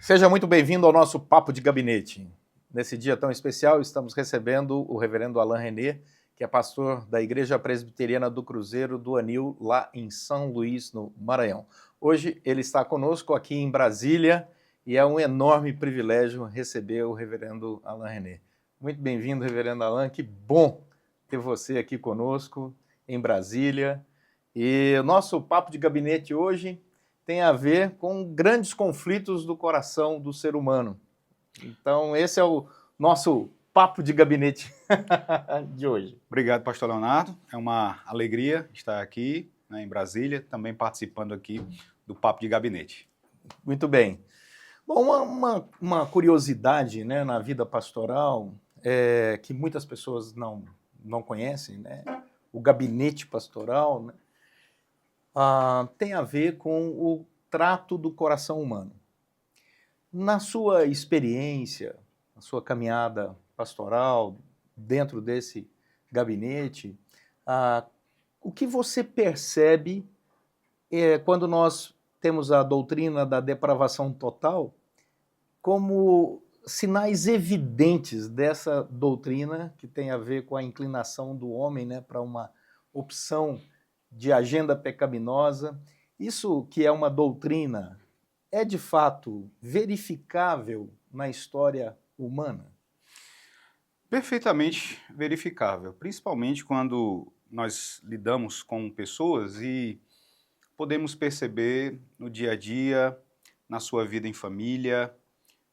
Seja muito bem-vindo ao nosso Papo de Gabinete. Nesse dia tão especial, estamos recebendo o reverendo Alain René, que é pastor da Igreja Presbiteriana do Cruzeiro do Anil, lá em São Luís, no Maranhão. Hoje ele está conosco aqui em Brasília e é um enorme privilégio receber o reverendo Alain René. Muito bem-vindo, reverendo Alain, que bom ter você aqui conosco em Brasília. E o nosso Papo de Gabinete hoje tem a ver com grandes conflitos do coração do ser humano. Então, esse é o nosso Papo de Gabinete de hoje. Obrigado, pastor Leonardo. É uma alegria estar aqui, em Brasília, também participando aqui do Papo de Gabinete. Muito bem. Bom, uma curiosidade, né, na vida pastoral, que muitas pessoas não conhecem, né? O gabinete pastoral, né? Tem a ver com o trato do coração humano. Na sua experiência, na sua caminhada pastoral, dentro desse gabinete, o que você percebe quando nós temos a doutrina da depravação total como sinais evidentes dessa doutrina que tem a ver com a inclinação do homem, né, para uma opção de agenda pecaminosa? Isso que é uma doutrina é de fato verificável na história humana? Perfeitamente verificável, principalmente quando nós lidamos com pessoas e podemos perceber no dia a dia, na sua vida em família,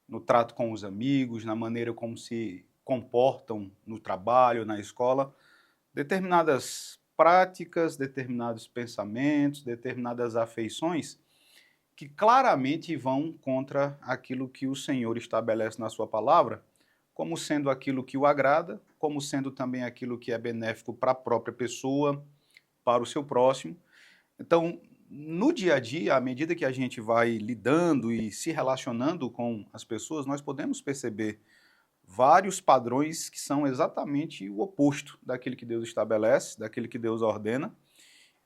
no trato com os amigos, na maneira como se comportam no trabalho, na escola, determinadas práticas, determinados pensamentos, determinadas afeições que claramente vão contra aquilo que o Senhor estabelece na sua palavra, como sendo aquilo que o agrada, como sendo também aquilo que é benéfico para a própria pessoa, para o seu próximo. Então, no dia a dia, à medida que a gente vai lidando e se relacionando com as pessoas, nós podemos perceber vários padrões que são exatamente o oposto daquilo que Deus estabelece, daquilo que Deus ordena,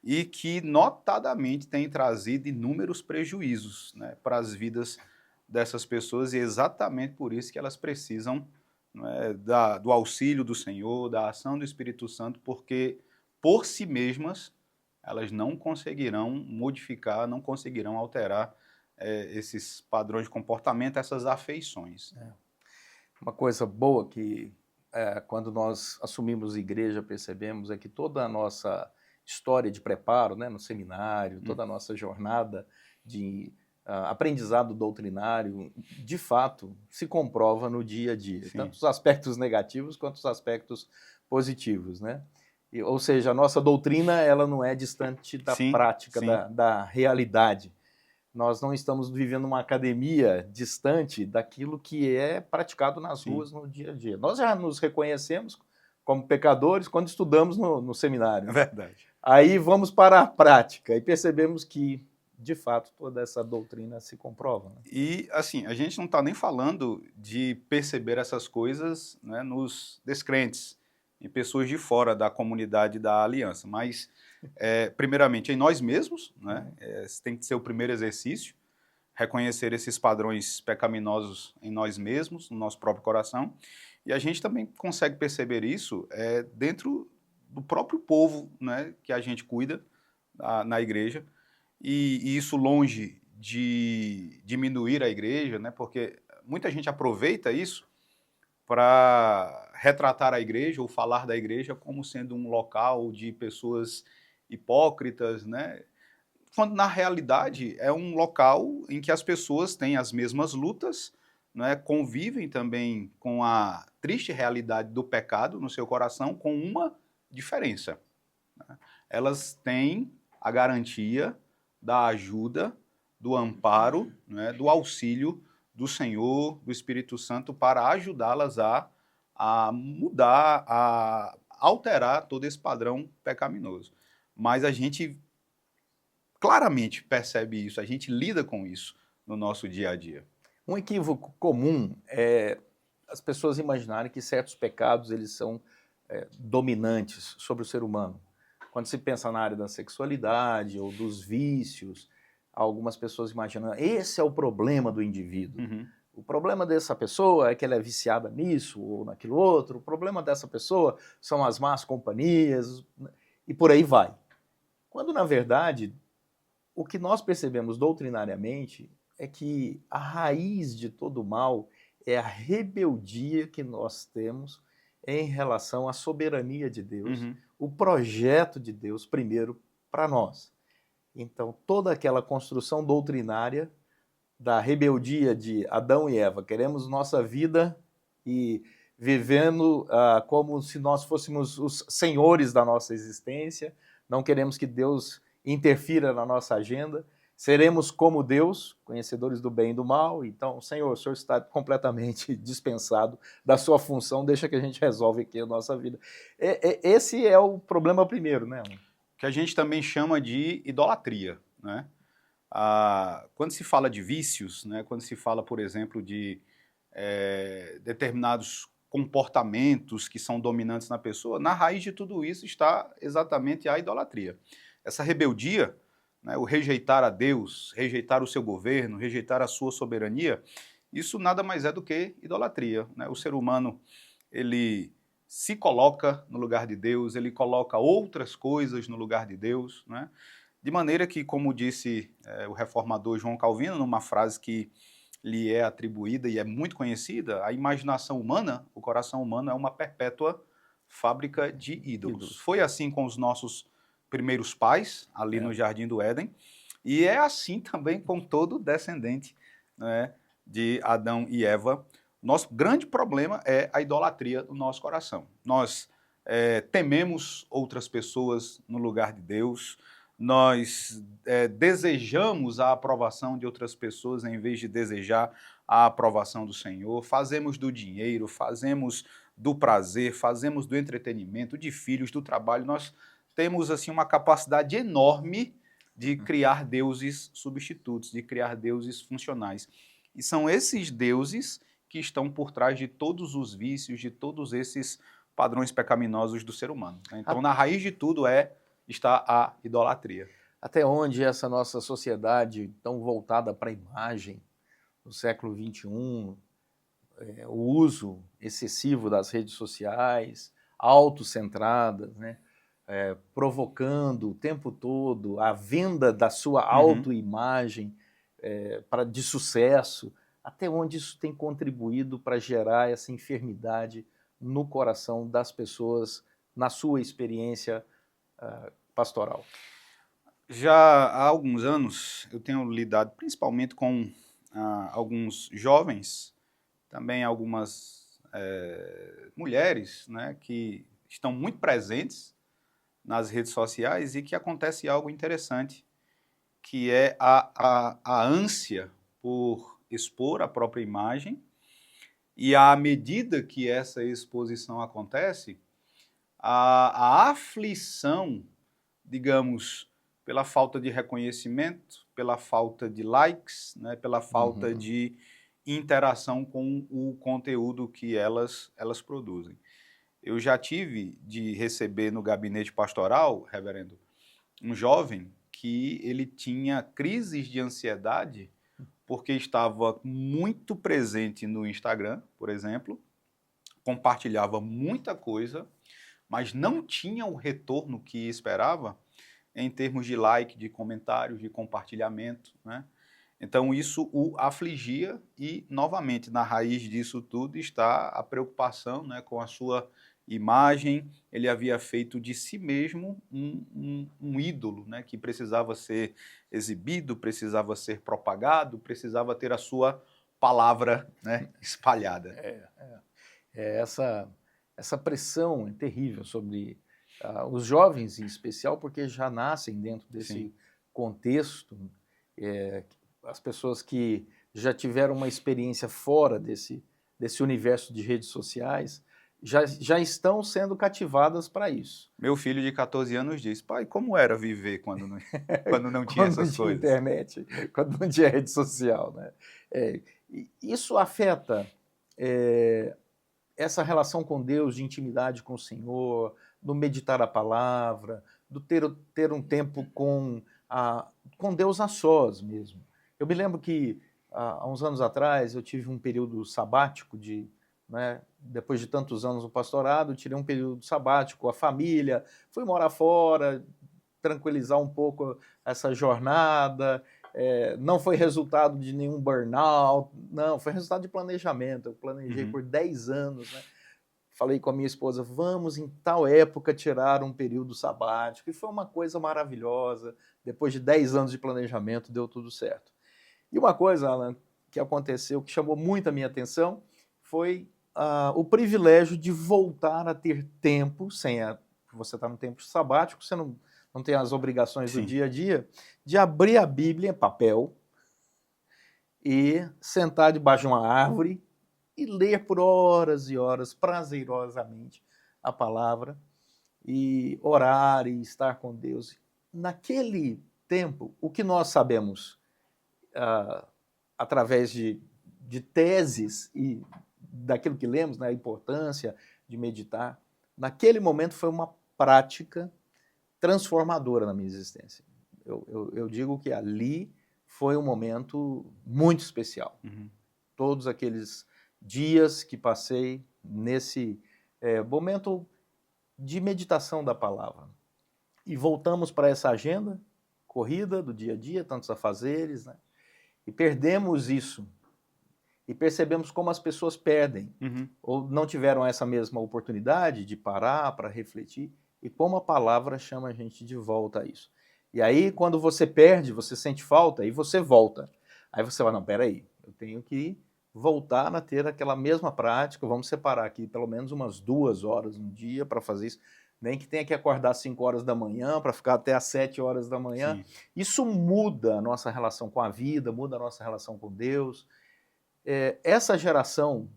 e que notadamente tem trazido inúmeros prejuízos, né, para as vidas dessas pessoas, e é exatamente por isso que elas precisam, né, do auxílio do Senhor, da ação do Espírito Santo, porque por si mesmas elas não conseguirão modificar, não conseguirão alterar esses padrões de comportamento, essas afeições. Uma coisa boa que quando nós assumimos igreja percebemos é que toda a nossa história de preparo, né, no seminário, toda a nossa jornada de aprendizado doutrinário, de fato, se comprova no dia a dia. Sim. Tanto os aspectos negativos quanto os aspectos positivos, né? Ou seja, a nossa doutrina ela não é distante da Sim, prática, sim. da realidade. Nós não estamos vivendo uma academia distante daquilo que é praticado nas ruas no dia a dia. Nós já nos reconhecemos como pecadores quando estudamos no seminário. É verdade. Aí vamos para a prática e percebemos que, de fato, toda essa doutrina se comprova. Né? E, assim, a gente não está nem falando de perceber essas coisas, né, nos descrentes, em pessoas de fora da comunidade da aliança, mas, primeiramente, em nós mesmos, né, tem que ser o primeiro exercício, reconhecer esses padrões pecaminosos em nós mesmos, no nosso próprio coração, e a gente também consegue perceber isso dentro do próprio povo, né, que a gente cuida na igreja, e isso longe de diminuir a igreja, né, porque muita gente aproveita isso para retratar a igreja ou falar da igreja como sendo um local de pessoas hipócritas, né, quando na realidade é um local em que as pessoas têm as mesmas lutas, né, convivem também com a triste realidade do pecado no seu coração, com uma diferença. Né? Elas têm a garantia da ajuda, do amparo, né, do auxílio do Senhor, do Espírito Santo, para ajudá-las a mudar, a alterar todo esse padrão pecaminoso. Mas a gente claramente percebe isso, a gente lida com isso no nosso dia a dia. Um equívoco comum é as pessoas imaginarem que certos pecados eles são dominantes sobre o ser humano. Quando se pensa na área da sexualidade ou dos vícios, algumas pessoas imaginam, esse é o problema do indivíduo. Uhum. O problema dessa pessoa é que ela é viciada nisso ou naquilo outro, o problema dessa pessoa são as más companhias, e por aí vai. Quando, na verdade, o que nós percebemos doutrinariamente é que a raiz de todo o mal é a rebeldia que nós temos em relação à soberania de Deus, Uhum. o projeto de Deus primeiro para nós. Então, toda aquela construção doutrinária da rebeldia de Adão e Eva, queremos nossa vida e vivendo como se nós fôssemos os senhores da nossa existência, não queremos que Deus interfira na nossa agenda, seremos como Deus, conhecedores do bem e do mal, então, Senhor, o Senhor está completamente dispensado da sua função, deixa que a gente resolve aqui a nossa vida. Esse é o problema primeiro, né? Que a gente também chama de idolatria, né? Quando se fala de vícios, né, quando se fala, por exemplo, de determinados comportamentos que são dominantes na pessoa, na raiz de tudo isso está exatamente a idolatria. Essa rebeldia, né, o rejeitar a Deus, rejeitar o seu governo, rejeitar a sua soberania, isso nada mais é do que idolatria, né? O ser humano, ele se coloca no lugar de Deus, ele coloca outras coisas no lugar de Deus, né? De maneira que, como disse o reformador João Calvino, numa frase que lhe é atribuída e é muito conhecida, a imaginação humana, o coração humano é uma perpétua fábrica de ídolos. Foi assim com os nossos primeiros pais, ali no Jardim do Éden, e é assim também com todo descendente, né, de Adão e Eva. Nosso grande problema é a idolatria do nosso coração. Nós tememos outras pessoas no lugar de Deus, nós desejamos a aprovação de outras pessoas em vez de desejar a aprovação do Senhor, fazemos do dinheiro, fazemos do prazer, fazemos do entretenimento, de filhos, do trabalho. Nós temos assim uma capacidade enorme de criar deuses substitutos, de criar deuses funcionais. E são esses deuses que estão por trás de todos os vícios, de todos esses padrões pecaminosos do ser humano. Então, na raiz de tudo está a idolatria. Até onde essa nossa sociedade tão voltada para a imagem, no século XXI, o uso excessivo das redes sociais, autocentradas, né? Provocando o tempo todo a venda da sua autoimagem de sucesso, até onde isso tem contribuído para gerar essa enfermidade no coração das pessoas, na sua experiência pastoral? Já há alguns anos eu tenho lidado principalmente com alguns jovens, também algumas mulheres, né, que estão muito presentes nas redes sociais e que acontece algo interessante, que é a ânsia por expor a própria imagem, e à medida que essa exposição acontece, a aflição, digamos, pela falta de reconhecimento, pela falta de likes, né, pela falta de interação com o conteúdo que elas produzem. Eu já tive de receber no gabinete pastoral, reverendo, um jovem que ele tinha crises de ansiedade porque estava muito presente no Instagram, por exemplo, compartilhava muita coisa, mas não tinha o retorno que esperava em termos de like, de comentários, de compartilhamento, né? Então isso o afligia e, novamente, na raiz disso tudo está a preocupação, né, com a sua imagem. Ele havia feito de si mesmo um ídolo, né, que precisava ser exibido, precisava ser propagado, precisava ter a sua palavra, né, espalhada. Essa pressão é terrível sobre os jovens em especial, porque já nascem dentro desse contexto, as pessoas que já tiveram uma experiência fora desse universo de redes sociais já estão sendo cativadas para isso. Meu filho de 14 anos diz: pai, como era viver quando não tinha Quando essas não tinha coisas? internet, quando não tinha rede social, né? Isso afeta essa relação com Deus, de intimidade com o Senhor, do meditar a palavra, do ter um tempo com Deus a sós mesmo. Eu me lembro que há uns anos atrás eu tive um período sabático né, depois de tantos anos no pastorado, tirei um período sabático com a família, fui morar fora, tranquilizar um pouco essa jornada. Não foi resultado de nenhum burnout, não, foi resultado de planejamento. Eu planejei por 10 anos, né? Falei com a minha esposa, vamos em tal época tirar um período sabático, e foi uma coisa maravilhosa. Depois de 10 anos de planejamento, deu tudo certo. E uma coisa, Alan, que aconteceu, que chamou muito a minha atenção, foi o privilégio de voltar a ter tempo, você está no tempo sabático, você não tem as obrigações do dia a dia, de abrir a Bíblia em papel e sentar debaixo de uma árvore e ler por horas e horas, prazerosamente, a palavra, e orar e estar com Deus. Naquele tempo, o que nós sabemos através de teses e daquilo que lemos, né, a importância de meditar, naquele momento foi uma prática transformadora na minha existência. Eu digo que ali foi um momento muito especial. Todos aqueles dias que passei nesse momento de meditação da palavra. E voltamos para essa agenda corrida do dia a dia, tantos afazeres, né? E perdemos isso. E percebemos como as pessoas perdem, ou não tiveram essa mesma oportunidade de parar para refletir, e como a palavra chama a gente de volta a isso. E aí, quando você perde, você sente falta, aí você volta. Aí você vai, não, peraí, eu tenho que voltar a ter aquela mesma prática, vamos separar aqui pelo menos umas 2 horas no dia para fazer isso, nem que tenha que acordar às 5 horas da manhã para ficar até às 7 horas da manhã. Sim. Isso muda a nossa relação com a vida, muda a nossa relação com Deus. Essa geração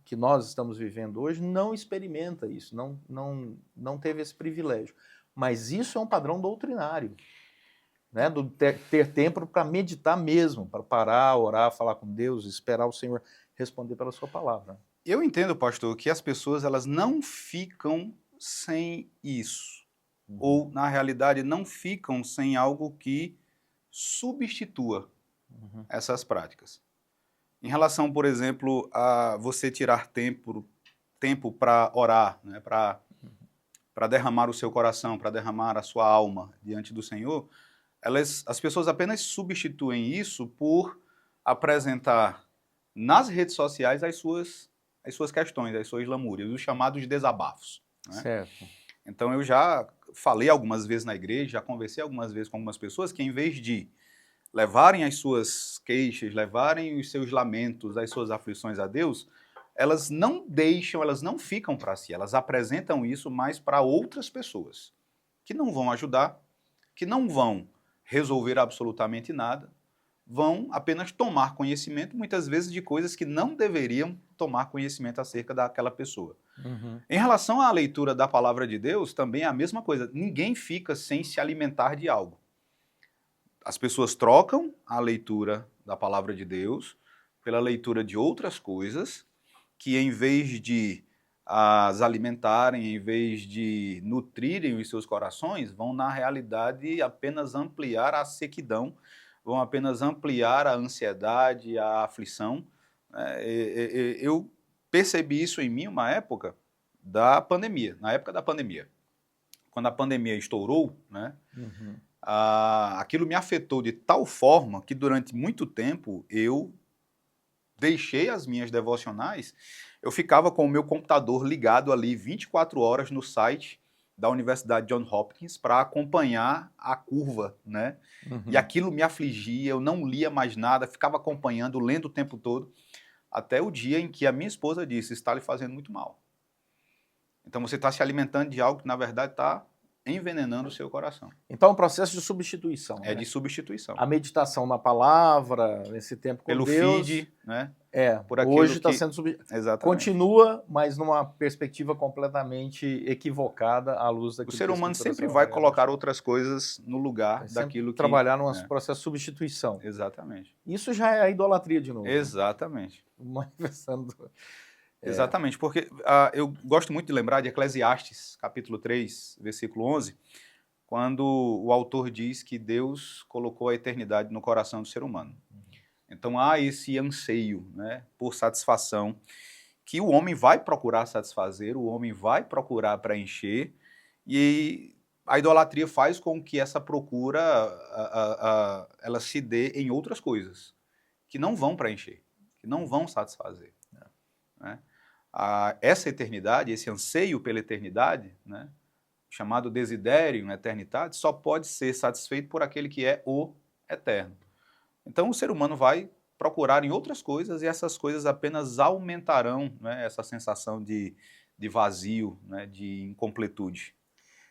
que nós estamos vivendo hoje não experimenta isso, não teve esse privilégio. Mas isso é um padrão doutrinário, né? Do ter tempo para meditar mesmo, para parar, orar, falar com Deus, esperar o Senhor responder pela sua palavra. Eu entendo, pastor, que as pessoas elas não ficam sem isso. Ou, na realidade, não ficam sem algo que substitua essas práticas. Em relação, por exemplo, a você tirar tempo para orar, né, para derramar o seu coração, para derramar a sua alma diante do Senhor, as pessoas apenas substituem isso por apresentar nas redes sociais as suas questões, as suas lamúrias, os chamados desabafos. Né? Certo. Então eu já falei algumas vezes na igreja, já conversei algumas vezes com algumas pessoas que, em vez de levarem as suas queixas, levarem os seus lamentos, as suas aflições a Deus, elas não ficam para si, elas apresentam isso mais para outras pessoas, que não vão ajudar, que não vão resolver absolutamente nada, vão apenas tomar conhecimento, muitas vezes, de coisas que não deveriam tomar conhecimento acerca daquela pessoa. Em relação à leitura da palavra de Deus, também é a mesma coisa. Ninguém fica sem se alimentar de algo. As pessoas trocam a leitura da palavra de Deus pela leitura de outras coisas que, em vez de as alimentarem, em vez de nutrirem os seus corações, vão, na realidade, apenas ampliar a sequidão, vão apenas ampliar a ansiedade, a aflição. Eu percebi isso em mim uma época da pandemia, na época da pandemia. Quando a pandemia estourou, né? Aquilo me afetou de tal forma que durante muito tempo eu deixei as minhas devocionais, eu ficava com o meu computador ligado ali 24 horas no site da Universidade Johns Hopkins para acompanhar a curva, né? E aquilo me afligia, eu não lia mais nada, ficava acompanhando, lendo o tempo todo, até o dia em que a minha esposa disse, está lhe fazendo muito mal. Então você está se alimentando de algo que na verdade está envenenando o seu coração. Então é um processo de substituição. É, né? De substituição. A meditação na palavra, nesse tempo com pelo Deus... Pelo feed, né? Por hoje está sendo substituído. Continua, mas numa perspectiva completamente equivocada à luz daquilo. O ser humano sempre vai colocar outras coisas no lugar daquilo que... Trabalhar num processo de substituição. Exatamente. Isso já é a idolatria de novo. Exatamente. Manifestando... Exatamente, porque eu gosto muito de lembrar de Eclesiastes, capítulo 3, versículo 11, quando o autor diz que Deus colocou a eternidade no coração do ser humano. Então há esse anseio, né, por satisfação, que o homem vai procurar satisfazer, o homem vai procurar preencher, e a idolatria faz com que essa procura ela se dê em outras coisas, que não vão preencher, que não vão satisfazer. Né? Essa eternidade, esse anseio pela eternidade, né, chamado desiderium aeternitatis, só pode ser satisfeito por aquele que é o eterno. Então o ser humano vai procurar em outras coisas e essas coisas apenas aumentarão, né, essa sensação de vazio, né, de incompletude.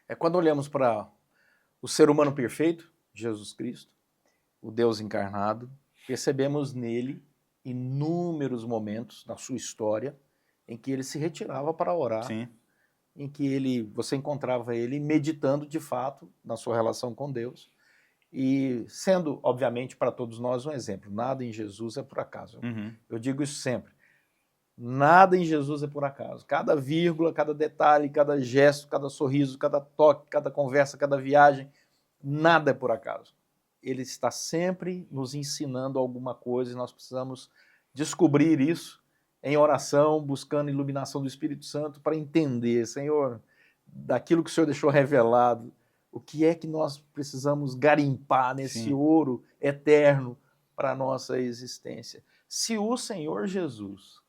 É quando olhamos para o ser humano perfeito, Jesus Cristo, o Deus encarnado, percebemos nele inúmeros momentos na sua história em que ele se retirava para orar, Sim. em que você encontrava ele meditando de fato na sua relação com Deus e sendo, obviamente, para todos nós um exemplo. Nada em Jesus é por acaso. Uhum. Eu digo isso sempre. Nada em Jesus é por acaso. Cada vírgula, cada detalhe, cada gesto, cada sorriso, cada toque, cada conversa, cada viagem, nada é por acaso. Ele está sempre nos ensinando alguma coisa e nós precisamos descobrir isso em oração, buscando iluminação do Espírito Santo para entender, Senhor, daquilo que o Senhor deixou revelado, o que é que nós precisamos garimpar nesse Sim. ouro eterno para a nossa existência. Se o Senhor Jesus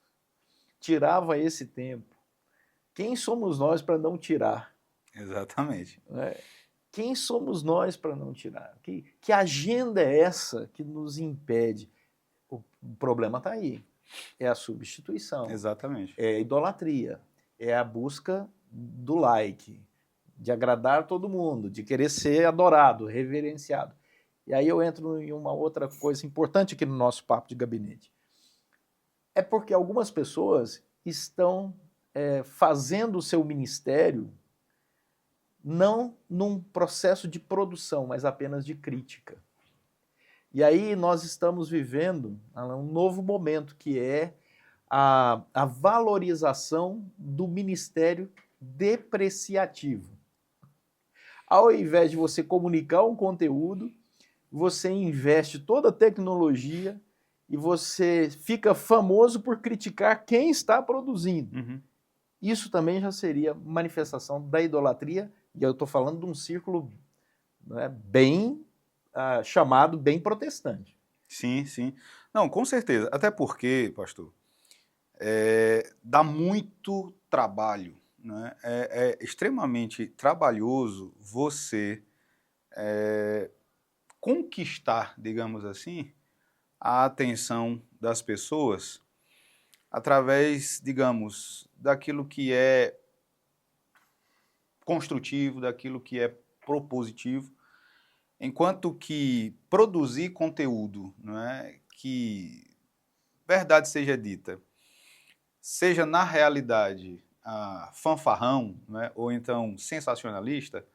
tirava esse tempo, quem somos nós para não tirar? Exatamente. Quem somos nós para não tirar? Que agenda é essa que nos impede? O problema está aí. É a substituição. Exatamente. É a idolatria. É a busca do like, de agradar todo mundo, de querer ser adorado, reverenciado. E aí eu entro em uma outra coisa importante aqui no nosso papo de gabinete. É porque algumas pessoas estão fazendo o seu ministério não num processo de produção, mas apenas de crítica. E aí nós estamos vivendo um novo momento, que é a valorização do ministério depreciativo. Ao invés de você comunicar um conteúdo, você investe toda a tecnologia e você fica famoso por criticar quem está produzindo. Uhum. Isso também já seria manifestação da idolatria, e eu estou falando de um círculo, né, bem chamado, bem protestante. Sim, sim. Não, com certeza. Até porque, pastor, dá muito trabalho, né? É extremamente trabalhoso você conquistar, digamos assim, a atenção das pessoas através, digamos, daquilo que é construtivo, daquilo que é propositivo, enquanto que produzir conteúdo, não é, que, verdade seja dita, seja na realidade fanfarrão, né, ou então sensacionalista,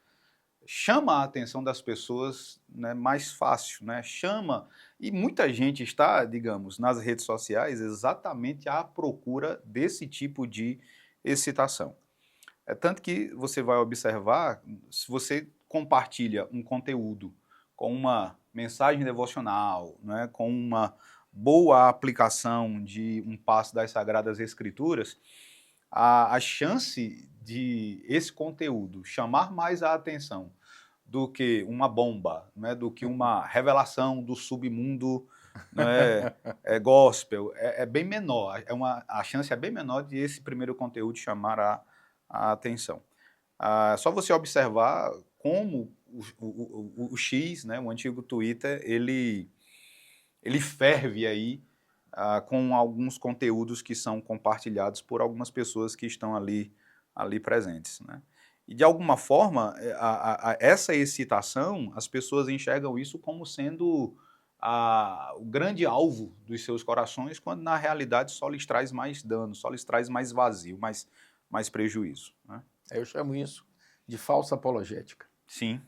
chama a atenção das pessoas, né, mais fácil, né? Chama, e muita gente está, digamos, nas redes sociais exatamente à procura desse tipo de excitação. É tanto que você vai observar, se você compartilha um conteúdo com uma mensagem devocional, né, com uma boa aplicação de um passo das Sagradas Escrituras, a chance de esse conteúdo chamar mais a atenção do que uma bomba, né, do que uma revelação do submundo, né, gospel, é bem menor. A chance é bem menor de esse primeiro conteúdo chamar a atenção. Só você observar como o X, né, o antigo Twitter, ele ferve aí com alguns conteúdos que são compartilhados por algumas pessoas que estão ali presentes, né? E de alguma forma, essa excitação, as pessoas enxergam isso como sendo o grande alvo dos seus corações, quando na realidade só lhes traz mais dano, só lhes traz mais vazio, mais prejuízo, né? Eu chamo isso de falsa apologética. Sim.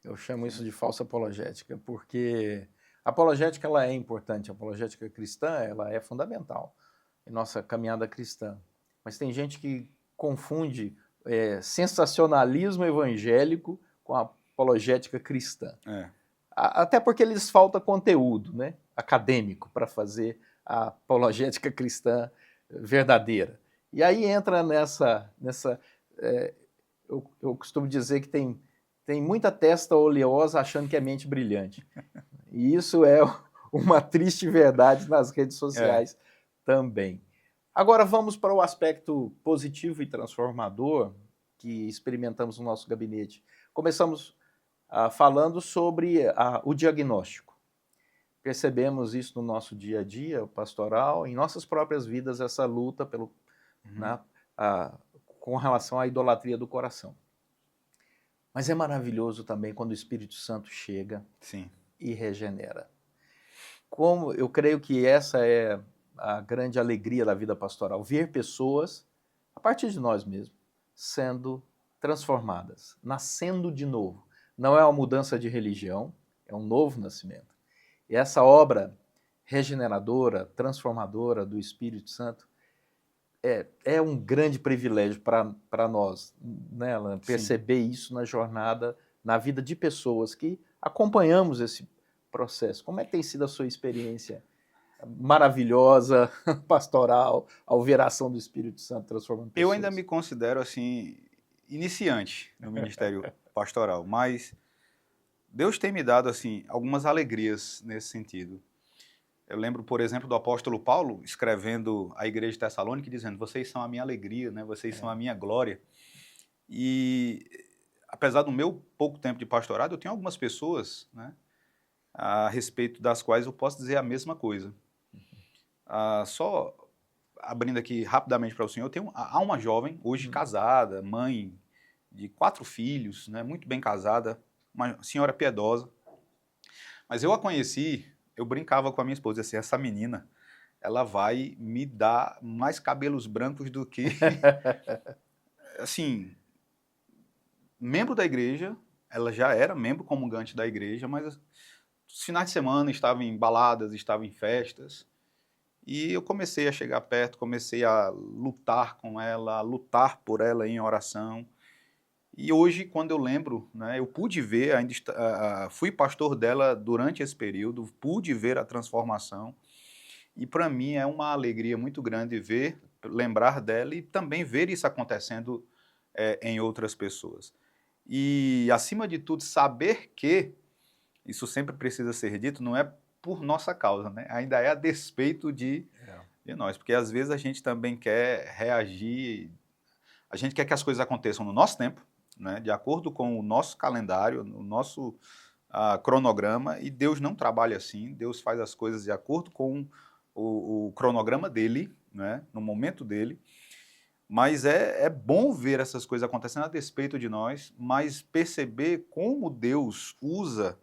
Eu chamo isso de falsa apologética, porque a apologética ela é importante, a apologética cristã ela é fundamental em nossa caminhada cristã. mas tem gente que confunde sensacionalismo evangélico com a apologética cristã. Até porque lhes falta conteúdo, né, acadêmico para fazer a apologética cristã verdadeira. E aí entra eu costumo dizer que tem muita testa oleosa achando que é mente brilhante. E isso é uma triste verdade nas redes sociais também. Agora vamos para o aspecto positivo e transformador que experimentamos no nosso gabinete. Começamos falando sobre o diagnóstico. Percebemos isso no nosso dia a dia, pastoral, em nossas próprias vidas, essa luta com relação à idolatria do coração. Mas é maravilhoso também quando o Espírito Santo chega e regenera. Como eu creio que essa é a grande alegria da vida pastoral, ver pessoas, a partir de nós mesmos, sendo transformadas, nascendo de novo. Não é uma mudança de religião, é um novo nascimento. E essa obra regeneradora, transformadora do Espírito Santo é um grande privilégio para nós, né, Alan, perceber isso na jornada, na vida de pessoas que acompanhamos esse processo. Como é que tem sido a sua experiência maravilhosa, pastoral, ao ver a ação do Espírito Santo transformando pessoas? Eu ainda me considero, assim, iniciante no ministério pastoral, mas Deus tem me dado, assim, algumas alegrias nesse sentido. Eu lembro, por exemplo, do apóstolo Paulo escrevendo à igreja de Tessalônica, dizendo: vocês são a minha alegria, né? Vocês são a minha glória. E, apesar do meu pouco tempo de pastorado, eu tenho algumas pessoas, né, a respeito das quais eu posso dizer a mesma coisa. Só abrindo aqui rapidamente para o senhor, há uma jovem, hoje casada, mãe de 4 filhos, né, muito bem casada, uma senhora piedosa. Mas eu a conheci, eu brincava com a minha esposa, assim, essa menina, ela vai me dar mais cabelos brancos do que... assim, membro da igreja, ela já era membro comungante da igreja, mas os finais de semana estava em baladas, estava em festas, e eu comecei a chegar perto, comecei a lutar com ela, a lutar por ela em oração. E hoje, quando eu lembro, né, eu pude ver, fui pastor dela durante esse período, pude ver a transformação. E para mim é uma alegria muito grande lembrar dela e também ver isso acontecendo em outras pessoas. E, acima de tudo, saber que isso sempre precisa ser dito, não é por nossa causa, né? Ainda é a despeito de nós, porque às vezes a gente também quer reagir, a gente quer que as coisas aconteçam no nosso tempo, né, de acordo com o nosso calendário, o nosso cronograma, e Deus não trabalha assim. Deus faz as coisas de acordo com o cronograma dele, né, no momento dele, mas é bom ver essas coisas acontecendo a despeito de nós, mas perceber como Deus usa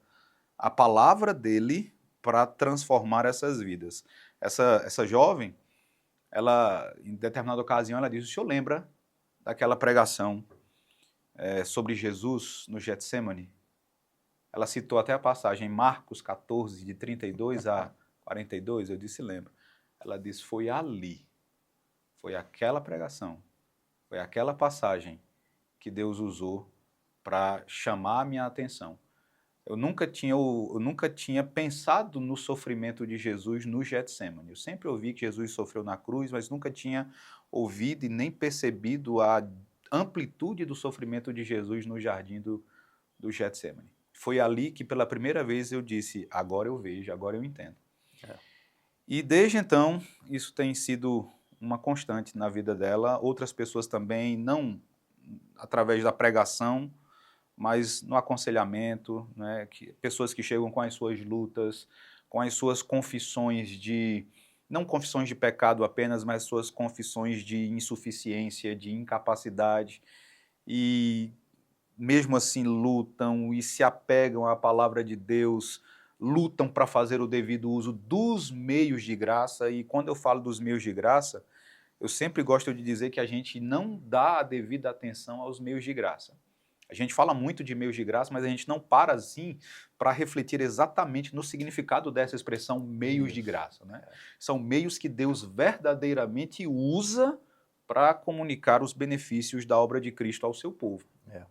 a palavra dele para transformar essas vidas. Essa jovem, ela, em determinada ocasião, ela disse: o senhor lembra daquela pregação sobre Jesus no Getsemane? Ela citou até a passagem em Marcos 14, de 32 a 42, eu disse: lembro. Ela disse: foi ali, foi aquela pregação, foi aquela passagem que Deus usou para chamar a minha atenção. Eu nunca tinha pensado no sofrimento de Jesus no Getsemane. Eu sempre ouvi que Jesus sofreu na cruz, mas nunca tinha ouvido e nem percebido a amplitude do sofrimento de Jesus no jardim do Getsemane. Foi ali que pela primeira vez eu disse: agora eu vejo, agora eu entendo. E desde então, isso tem sido uma constante na vida dela. Outras pessoas também, não através da pregação, mas no aconselhamento, né, pessoas que chegam com as suas lutas, com as suas confissões não confissões de pecado apenas, mas suas confissões de insuficiência, de incapacidade, e mesmo assim lutam e se apegam à palavra de Deus, lutam para fazer o devido uso dos meios de graça. E quando eu falo dos meios de graça, eu sempre gosto de dizer que a gente não dá a devida atenção aos meios de graça. A gente fala muito de meios de graça, mas a gente não para assim para refletir exatamente no significado dessa expressão meios de graça, né? São meios que Deus verdadeiramente usa para comunicar os benefícios da obra de Cristo ao seu povo. É.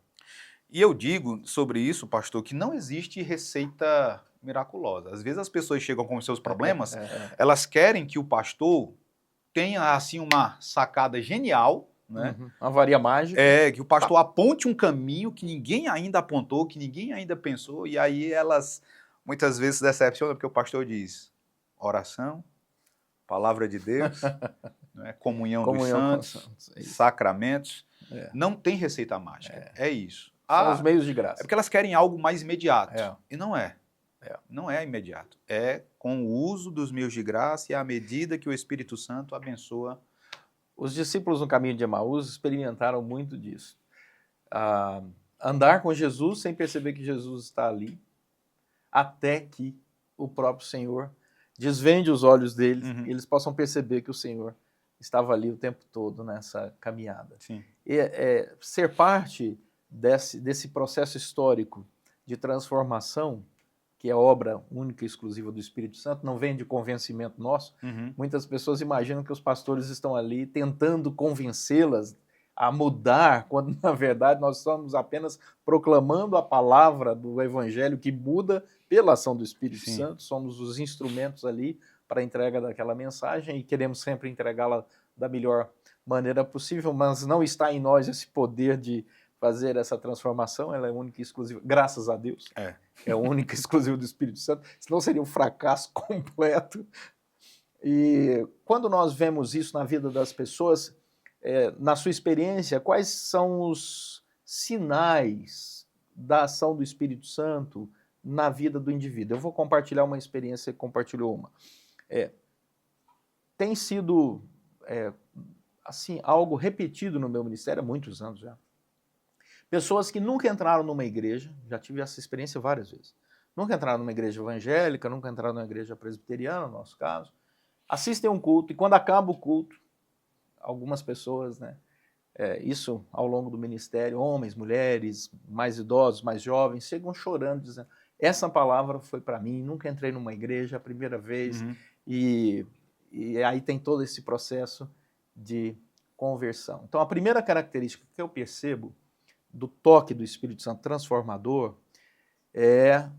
E eu digo sobre isso, pastor, que não existe receita miraculosa. Às vezes as pessoas chegam com os seus problemas, elas querem que o pastor tenha assim uma sacada genial, né? Uma varia mágica. Que o pastor aponte um caminho que ninguém ainda apontou, que ninguém ainda pensou, e aí elas muitas vezes se decepcionam porque o pastor diz oração, palavra de Deus, né? Comunhão dos santos, sacramentos. Não tem receita mágica, é isso. São os meios de graça. É porque elas querem algo mais imediato, e não é. Não é imediato. É com o uso dos meios de graça e à medida que o Espírito Santo abençoa. Os discípulos no caminho de Emaús experimentaram muito disso. Andar com Jesus sem perceber que Jesus está ali, até que o próprio Senhor desvende os olhos deles e eles possam perceber que o Senhor estava ali o tempo todo nessa caminhada. Sim. Ser parte desse processo histórico de transformação, que é obra única e exclusiva do Espírito Santo, não vem de convencimento nosso. Muitas pessoas imaginam que os pastores estão ali tentando convencê-las a mudar, quando na verdade nós estamos apenas proclamando a palavra do Evangelho que muda pela ação do Espírito Santo. Somos os instrumentos ali para a entrega daquela mensagem e queremos sempre entregá-la da melhor maneira possível, mas não está em nós esse poder de fazer essa transformação, ela é única e exclusiva, graças a Deus, é única e exclusiva do Espírito Santo, senão seria um fracasso completo. E quando nós vemos isso na vida das pessoas, na sua experiência, quais são os sinais da ação do Espírito Santo na vida do indivíduo? Eu vou compartilhar uma experiência, compartilhou uma. Tem sido assim, algo repetido no meu ministério há muitos anos já. Pessoas que nunca entraram numa igreja, já tive essa experiência várias vezes, nunca entraram numa igreja evangélica, nunca entraram numa igreja presbiteriana, no nosso caso, assistem um culto e quando acaba o culto, algumas pessoas, né, isso ao longo do ministério, homens, mulheres, mais idosos, mais jovens, chegam chorando, dizendo, essa palavra foi para mim, nunca entrei numa igreja a primeira vez, e aí tem todo esse processo de conversão. Então a primeira característica que eu percebo do toque do Espírito Santo transformador é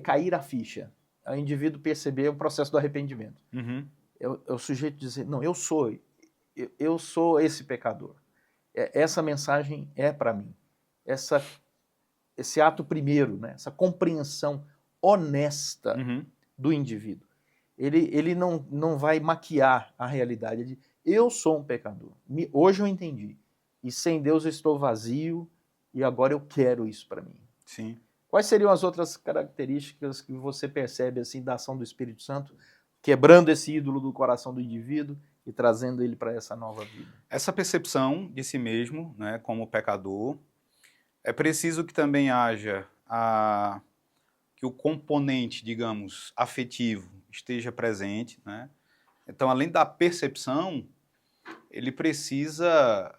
cair a ficha, é o indivíduo perceber o processo do arrependimento. É o sujeito dizer, não, eu sou esse pecador. Essa mensagem é para mim. Esse ato primeiro, né, essa compreensão honesta do indivíduo. Ele não vai maquiar a realidade. Ele diz, eu sou um pecador. Hoje eu entendi. E sem Deus eu estou vazio e agora eu quero isso para mim. Sim. Quais seriam as outras características que você percebe assim da ação do Espírito Santo, quebrando esse ídolo do coração do indivíduo e trazendo ele para essa nova vida? Essa percepção de si mesmo, né, como pecador, é preciso que também haja que o componente, digamos, afetivo esteja presente, né? Então, além da percepção, ele precisa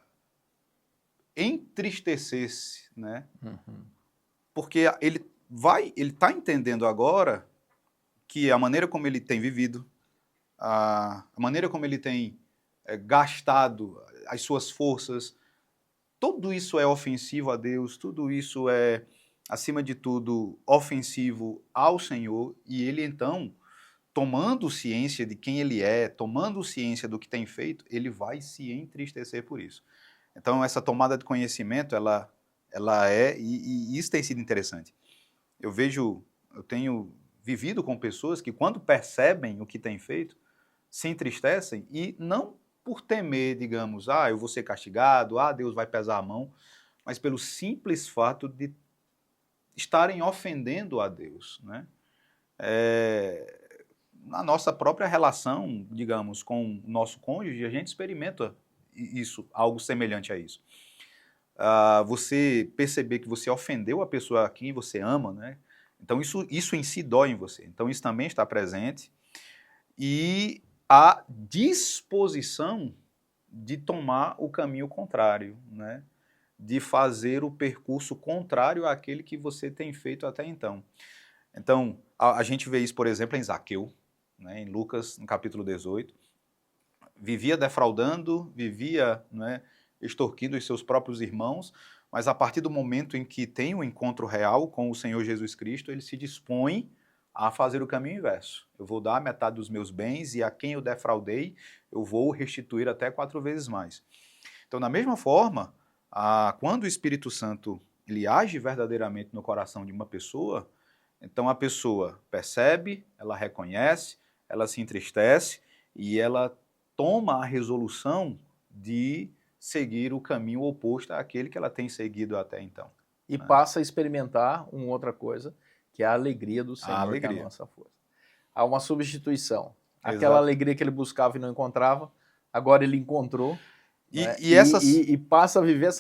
entristecer-se, né? Porque ele está entendendo agora que a maneira como ele tem vivido, a maneira como ele tem gastado as suas forças, tudo isso é ofensivo a Deus, tudo isso é, acima de tudo, ofensivo ao Senhor, e ele então, tomando ciência de quem ele é, tomando ciência do que tem feito, ele vai se entristecer por isso. Então, essa tomada de conhecimento, ela e isso tem sido interessante. Eu tenho vivido com pessoas que, quando percebem o que tem feito, se entristecem e não por temer, digamos, eu vou ser castigado, Deus vai pesar a mão, mas pelo simples fato de estarem ofendendo a Deus, né? Na nossa própria relação, digamos, com o nosso cônjuge, a gente experimenta isso, algo semelhante a isso. Você perceber que você ofendeu a pessoa a quem você ama, né? Então isso em si dói em você. Então isso também está presente. E a disposição de tomar o caminho contrário, né? De fazer o percurso contrário àquele que você tem feito até então. Então, a gente vê isso, por exemplo, em Zaqueu, né? Em Lucas, no capítulo 18. vivia defraudando, vivia, né, extorquindo os seus próprios irmãos, mas a partir do momento em que tem um encontro real com o Senhor Jesus Cristo, ele se dispõe a fazer o caminho inverso. Eu vou dar metade dos meus bens e a quem eu defraudei, eu vou restituir até 4 vezes mais. Então, da mesma forma, quando o Espírito Santo ele age verdadeiramente no coração de uma pessoa, então a pessoa percebe, ela reconhece, ela se entristece e ela toma a resolução de seguir o caminho oposto àquele que ela tem seguido até então. E passa a experimentar uma outra coisa, que é a alegria do Senhor, que é a nossa força. Há uma substituição. Aquela alegria que ele buscava e não encontrava, agora ele encontrou. E passa a viver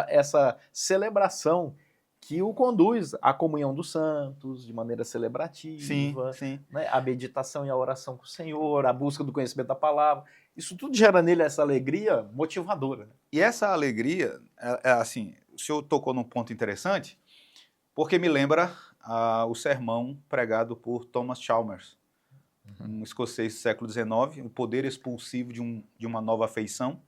essa celebração que o conduz à comunhão dos santos, de maneira celebrativa, sim. Né? A meditação e a oração com o Senhor, a busca do conhecimento da palavra. Isso tudo gera nele essa alegria motivadora. Né? E essa alegria, assim, o senhor tocou num ponto interessante, porque me lembra o sermão pregado por Thomas Chalmers, um escocês do século XIX, o poder expulsivo de uma nova afeição.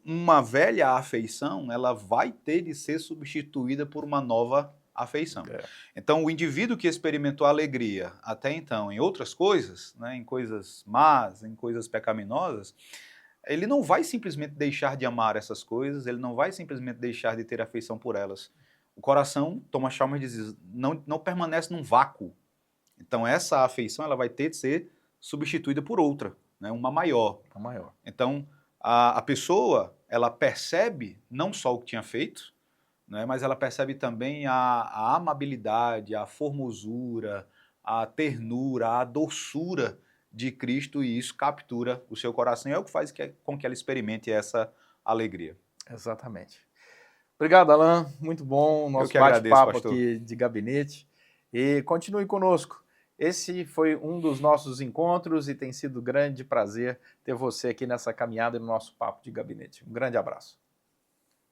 Uma velha afeição, ela vai ter de ser substituída por uma nova afeição. Então, o indivíduo que experimentou alegria até então em outras coisas, né, em coisas más, em coisas pecaminosas, ele não vai simplesmente deixar de amar essas coisas, ele não vai simplesmente deixar de ter afeição por elas. O coração, Thomas Chalmers diz, não permanece num vácuo. Então, essa afeição ela vai ter de ser substituída por outra, né, uma maior. Então, a pessoa, ela percebe não só o que tinha feito, né, mas ela percebe também a amabilidade, a formosura, a ternura, a doçura de Cristo, e isso captura o seu coração e é o que faz com que ela experimente essa alegria. Exatamente. Obrigado, Alan. Muito bom o nosso bate-papo aqui de gabinete. E continue conosco. Esse foi um dos nossos encontros e tem sido um grande prazer ter você aqui nessa caminhada e no nosso papo de gabinete. Um grande abraço.